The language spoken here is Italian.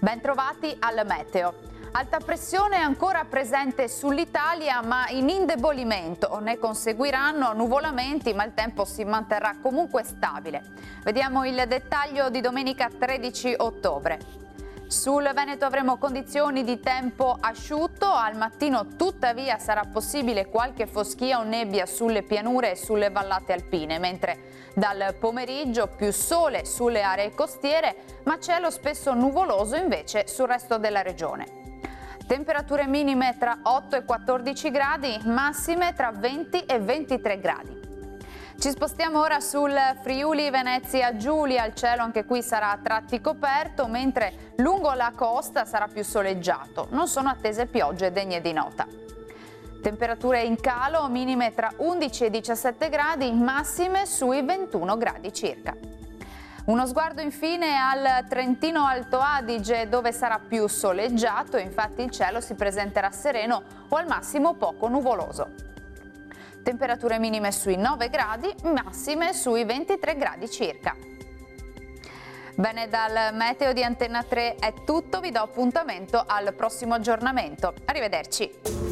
Bentrovati al meteo. Alta pressione è ancora presente sull'Italia ma in indebolimento, ne conseguiranno nuvolamenti ma il tempo si manterrà comunque stabile. Vediamo il dettaglio di domenica 13 ottobre. Sul Veneto avremo condizioni di tempo asciutto, al mattino tuttavia sarà possibile qualche foschia o nebbia sulle pianure e sulle vallate alpine, mentre dal pomeriggio più sole sulle aree costiere, ma cielo spesso nuvoloso invece sul resto della regione. Temperature minime tra 8 e 14 gradi, massime tra 20 e 23 gradi. Ci spostiamo ora sul Friuli Venezia Giulia, il cielo anche qui sarà a tratti coperto, mentre lungo la costa sarà più soleggiato. Non sono attese piogge degne di nota. Temperature in calo, minime tra 11 e 17 gradi, massime sui 21 gradi circa. Uno sguardo infine al Trentino Alto Adige, dove sarà più soleggiato, infatti il cielo si presenterà sereno o al massimo poco nuvoloso. Temperature minime sui 9 gradi, massime sui 23 gradi circa. Bene, dal meteo di Antenna 3 è tutto, vi do appuntamento al prossimo aggiornamento. Arrivederci.